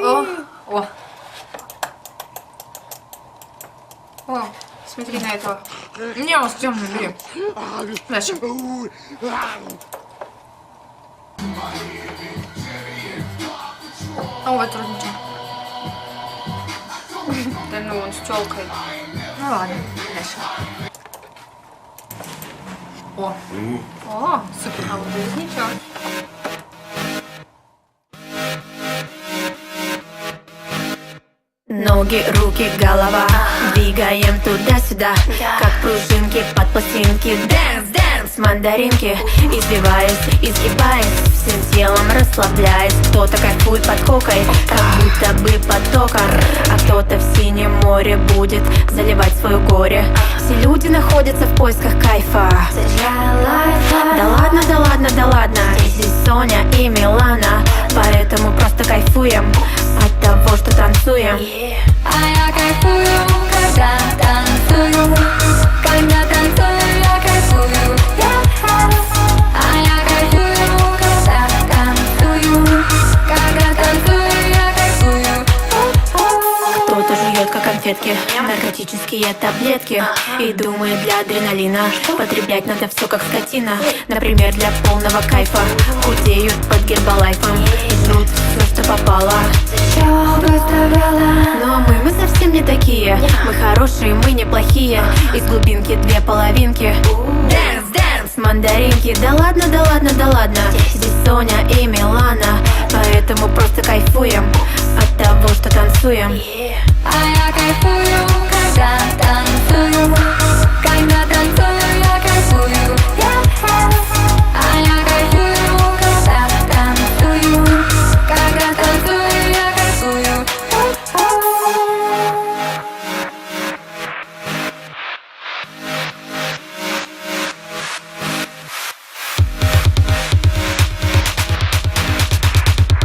О. О, смотри на этого. Не, он с темным, бери. Дальше. О, вот трудничек. Да ну, он с тёлкой. Ну ладно, дальше. О, супер, а вот здесь ничего. Ноги, руки, голова, двигаем туда-сюда, как пружинки под пластинки. Дэнс, дэнс, мандаринки, извиваясь, изгибаясь, всем телом расслабляясь. Кто-то кайфует под кокой, как будто бы потоком, а кто-то в синем море будет заливать свое горе. Все люди находятся в поисках кайфа. Да ладно, да ладно, да ладно, здесь Соня и Милана, поэтому просто кайфуем от того, что танцуем. А я кайфую, когда танцую. Когда танцую, я кайфую. А я кайфую, когда танцую. Когда танцую, я кайфую. Кто-то жует как конфетки, наркотические таблетки, и думает, для адреналина потреблять надо все как скотина. Например, для полного кайфа худеют под гербалайфом и жрут все, что попало. Но мы совсем не такие. Мы хорошие, мы неплохие. Из глубинки две половинки. Дэнс, дэнс, мандаринки. Да ладно, да ладно, да ладно, здесь Соня и Милана, поэтому просто кайфуем от того, что танцуем. А я кайфую, когда танцую. Когда танцую, я кайфую. А я кайфую, когда танцую. Когда танцую, я кайфую.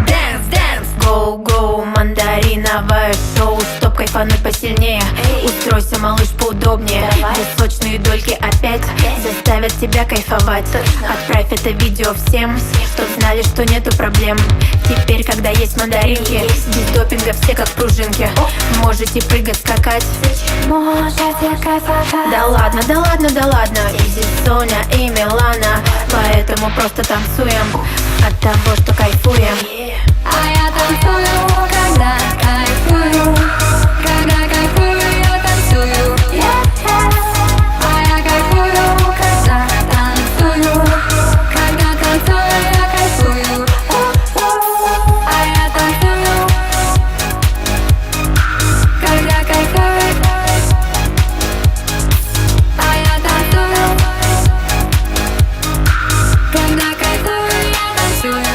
Дэнс, дэнс, гоу-гоу, мандариновое шоу. Стоп, кайфануть посильнее. Устройся, малыш, поудобнее. Где сочные дольки опять заставят тебя кайфовать. Отправь это видео всем, чтоб знали, что нету проблем. Теперь, когда есть мандаринки, без допинга все как пружинки. Можете прыгать, скакать. Можете кайфовать. Да ладно, да ладно, да ладно, здесь Соня и Милана, поэтому просто танцуем от того, что кайфуем. А я танцую, когда кайфую. Когда кайфую, я танцую. А я кайфую, когда танцую. Когда танцую, я кайфую. А я танцую. Когда кайфую. А я танцую. Когда кайфую, я танцую.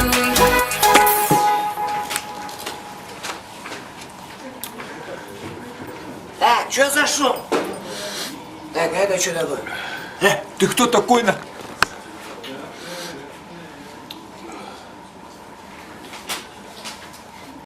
Чё за шум? Так, это что такое? Ты кто такой?